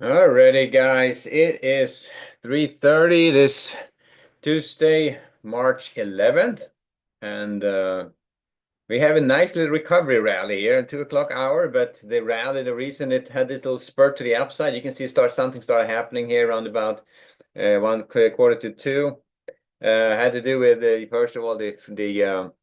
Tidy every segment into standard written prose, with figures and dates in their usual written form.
Alrighty, guys. It is 3:30 this Tuesday, March 11th, and we have a nice little recovery rally here, 2 o'clock hour. But the rally, the reason it had this little spurt to the upside, you can see something started happening here around about one quarter to two. Had to do with first of all the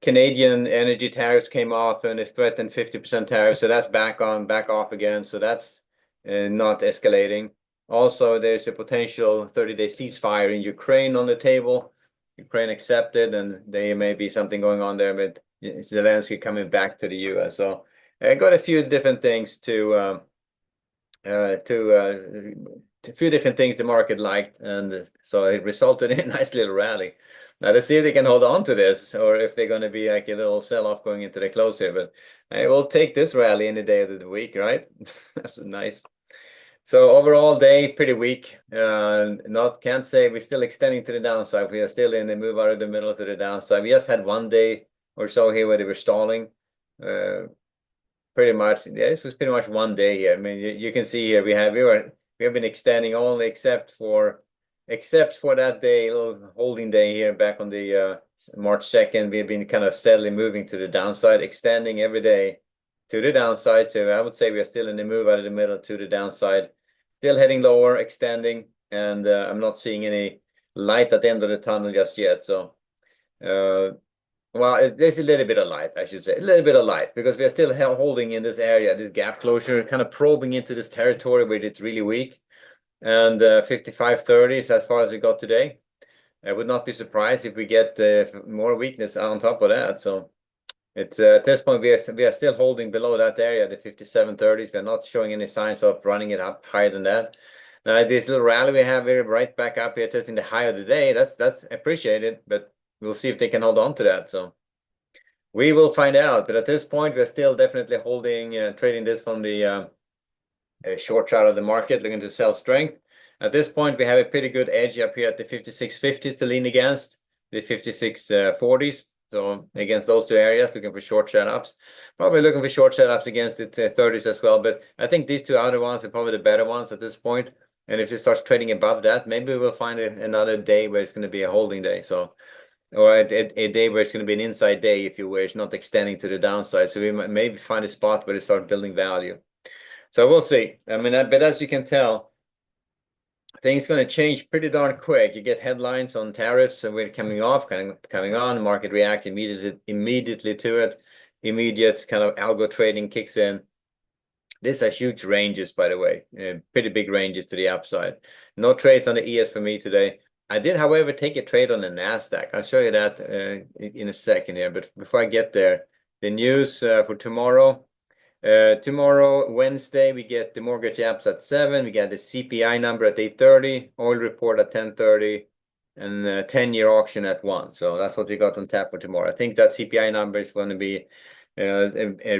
Canadian energy tariffs came off and it threatened 50% tariffs. So that's back off again. So that's not escalating. Also, there's a potential 30-day ceasefire in Ukraine on the table. Ukraine accepted, and there may be something going on there, but Zelensky coming back to the US. So I got a few different things a few different things the market liked, and so it resulted in a nice little rally. Now let's see if they can hold on to this, or if they're going to be like a little sell-off going into the close here. But I will take this rally any day of the week, right? That's nice. So overall day pretty weak. Not can't say we're still extending to the downside. We are still in the move out of the middle to the downside. We just had one day or so here where they were stalling. Uh, Pretty much, yeah, this was pretty much one day here. I mean, you can see here we have been extending only except for that day, little holding day here back on the March 2nd. We've been kind of steadily moving to the downside, extending every day to the downside. So I would say we are still in the move out of the middle to the downside, still heading lower, extending, and I'm not seeing any light at the end of the tunnel just yet. So. Well, there's a little bit of light, I should say, a little bit of light, because we are still holding in this area, this gap closure, kind of probing into this territory where it's really weak. And 55.30 is as far as we got today. I would not be surprised if we get more weakness on top of that. So it's at this point we are still holding below that area, the 57.30s. We're not showing any signs of running it up higher than that. Now this little rally we have here right back up here, testing the high of the day. That's appreciated, but we'll see if they can hold on to that. So. We will find out, but at this point, we're still definitely trading this from the short side of the market, looking to sell strength. At this point, we have a pretty good edge up here at the 56.50s to lean against, the 56.40s. So against those two areas, looking for short setups. Probably looking for short setups against the 30s as well, but I think these two other ones are probably the better ones at this point. And if it starts trading above that, maybe we'll find another day where it's going to be a holding day. So or a day where it's going to be an inside day, if you wish, not extending to the downside. So we might maybe find a spot where they start building value. So we'll see. I mean, but as you can tell, things going to change pretty darn quick. You get headlines on tariffs and we're coming off, coming on. The market reacts immediately to it. Immediate kind of algo trading kicks in. These are huge ranges, by the way, pretty big ranges to the upside. No trades on the ES for me today. I did, however, take a trade on the NASDAQ. I'll show you that in a second here. But before I get there, the news for tomorrow. Tomorrow, Wednesday, we get the mortgage apps at 7. We get the CPI number at 8:30, oil report at 10:30, and 10-year auction at 1. So that's what we got on tap for tomorrow. I think that CPI number is going to be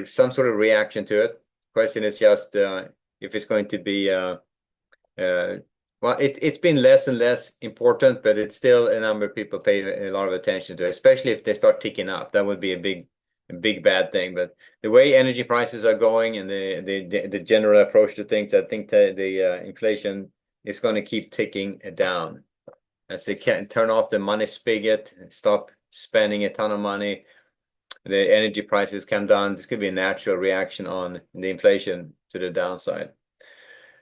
some sort of reaction to it. Question is just if it's going to be well, it's been less and less important, but it's still a number of people pay a lot of attention to, especially if they start ticking up. That would be a big bad thing. But the way energy prices are going and the general approach to things, I think the inflation is going to keep ticking down as they can't turn off the money spigot and stop spending a ton of money. The energy prices come down. This could be a natural reaction on the inflation to the downside.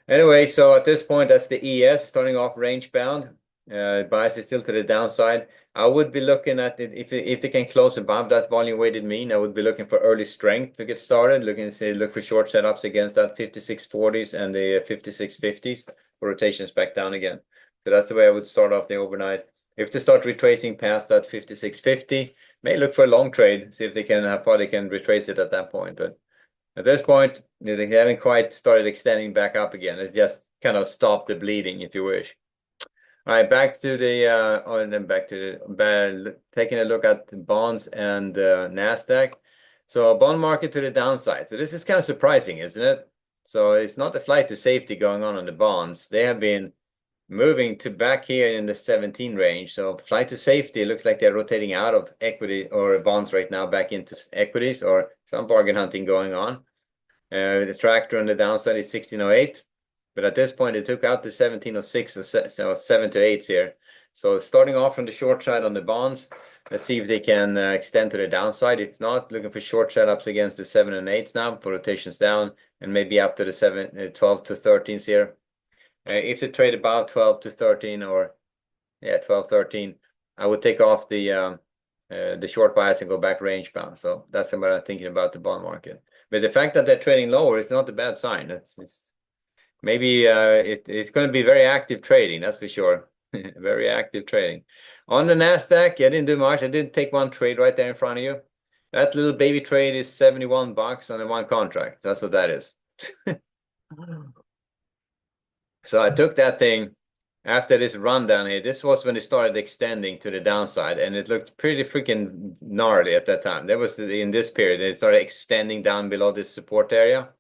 Anyway, so at this point, that's the ES starting off range bound. Bias is still to the downside. I would be looking at it if they can close above that volume weighted mean. I would be looking for early strength to get started. Look for short setups against that 56.40s and the 56.50s for rotations back down again. So that's the way I would start off the overnight. If they start retracing past that 56.50, may look for a long trade. See if they can how far they can retrace it at that point. But at this point, they haven't quite started extending back up again. It's just kind of stopped the bleeding, if you wish. All right, back to the and then back to taking a look at bonds and Nasdaq. So bond market to the downside. So this is kind of surprising, isn't it? So it's not a flight to safety going on the bonds. They have been moving to back here in the 17 range. So flight to safety looks like they're rotating out of equity or bonds right now back into equities or some bargain hunting going on. The tractor on the downside is 1608. But at this point, it took out the 1706 or so 7 to 8s here. So starting off from the short side on the bonds, let's see if they can extend to the downside. If not, looking for short setups against the 7 and 8s now for rotations down, and maybe up to the 12 to 13s here. If they trade about 12 to 13 or 12, 13, I would take off the short bias and go back range bound. So that's what I'm thinking about the bond market. But the fact that they're trading lower is not a bad sign. It's maybe it's going to be very active trading, that's for sure. Very active trading. On the Nasdaq, I didn't do much. I did take one trade right there in front of you. That little baby trade is $71 on the one contract. That's what that is. So I took that thing after this run down here. This was when it started extending to the downside, and it looked pretty freaking gnarly at that time. That was in this period. It started extending down below this support area.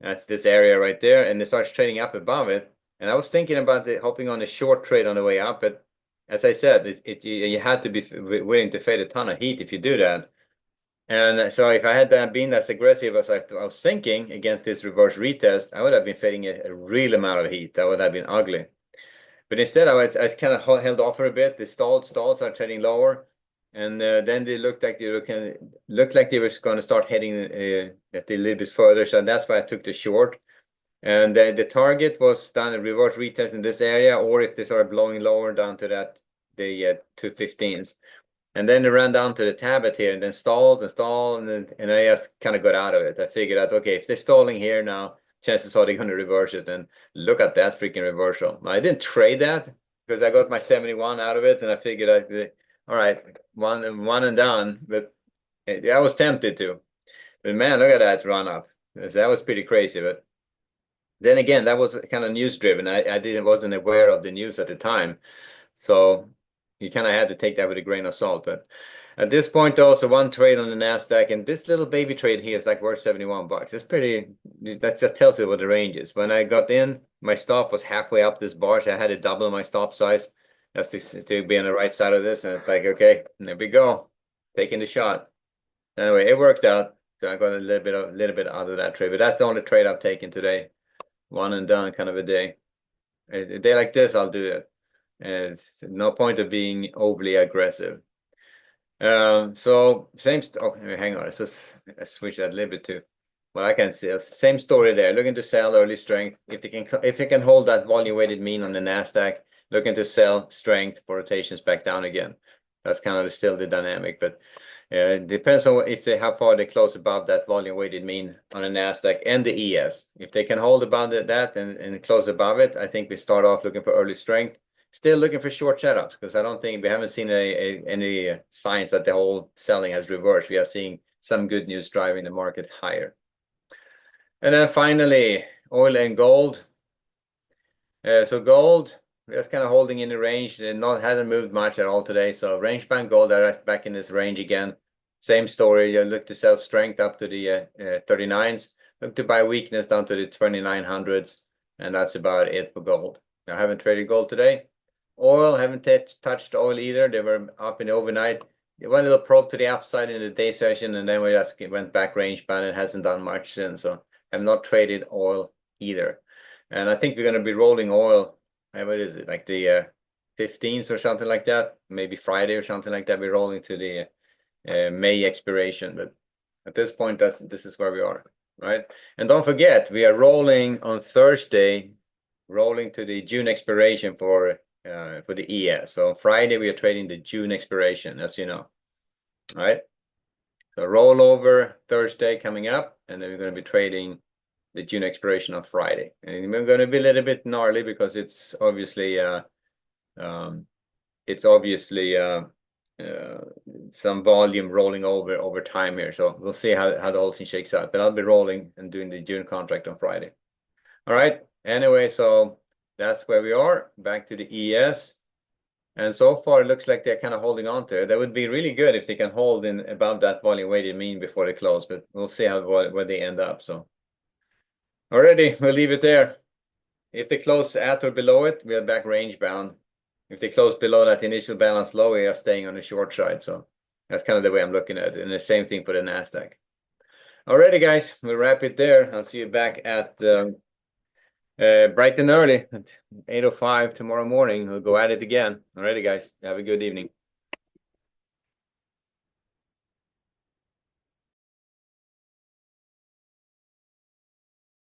That's this area right there, and it starts trading up above it. And I was thinking about hopping on a short trade on the way up, but as I said, you had to be willing to fade a ton of heat if you do that. And so if I had been as aggressive as I was thinking against this reverse retest, I would have been fading a real amount of heat. That would have been ugly. But instead, I was kind of held off for a bit. They stalls are trading lower, and then they looked like they were going to start heading at a little bit further. So that's why I took the short. And the target was done a reverse retest in this area, or if they started blowing lower down to the 215s. And then they ran down to the tablet here and then stalled, and I just kind of got out of it. I figured out, okay, if they're stalling here now, chances are they're going to reverse it. And look at that freaking reversal. Now, I didn't trade that because I got my 71 out of it, and I figured, all right, one and done. But I was tempted to. But man, look at that run up. That was pretty crazy. But then again, that was kind of news driven. I wasn't aware of the news at the time. So you kind of had to take that with a grain of salt. But at this point, also one trade on the Nasdaq, and this little baby trade here is like worth $71. It's pretty. That just tells you what the range is. When I got in, my stop was halfway up this bar, so I had to double my stop size just to be on the right side of this. And it's like, okay, there we go, taking the shot. Anyway, it worked out. So I got a little bit out of that trade, but that's the only trade I've taken today. One and done kind of a day. A day like this, I'll do it. And it's no point of being overly aggressive. So same. Hang on. Let's just switch that a little bit to what I can see. Same story there. Looking to sell early strength. If they can hold that volume weighted mean on the Nasdaq, looking to sell strength for rotations back down again. That's kind of still the dynamic, but it depends on how far they close above that volume weighted mean on the Nasdaq and the ES. If they can hold above that and close above it, I think we start off looking for early strength. Still looking for short setups because I don't think we haven't seen any signs that the whole selling has reversed. We are seeing some good news driving the market higher. And then finally, oil and gold. So gold, just kind of holding in the range and hasn't moved much at all today. So range band gold, they're back in this range again. Same story. You look to sell strength up to the 39s. Look to buy weakness down to the 2900s, and that's about it for gold. I haven't traded gold today. Oil, haven't touched oil either. They were up in the overnight. It went a little probe to the upside in the day session, and then we just went back range bound and hasn't done much since. So I have not traded oil either. And I think we're going to be rolling oil. What is it, like the 15th or something like that? Maybe Friday or something like that. We're rolling to the May expiration. But at this point, this is where we are, right? And don't forget, we are rolling on Thursday, rolling to the June expiration for the ES. So on Friday, we are trading the June expiration, as you know. All right. So rollover Thursday coming up, and then we're going to be trading the June expiration on Friday. And we're going to be a little bit gnarly because it's obviously some volume rolling over time here. So we'll see how the whole thing shakes out. But I'll be rolling and doing the June contract on Friday. All right. Anyway, so that's where we are. Back to the ES. And so far, it looks like they're kind of holding on to it. That would be really good if they can hold in above that volume weighted mean before they close. But we'll see where they end up. So already, we'll leave it there. If they close at or below it, we are back range bound. If they close below that initial balance low, we are staying on the short side. So that's kind of the way I'm looking at it. And the same thing for the Nasdaq. Alrighty, guys, we'll wrap it there. I'll see you back at Bright and early at 8:05 tomorrow morning. We'll go at it again. Alrighty, guys. Have a good evening.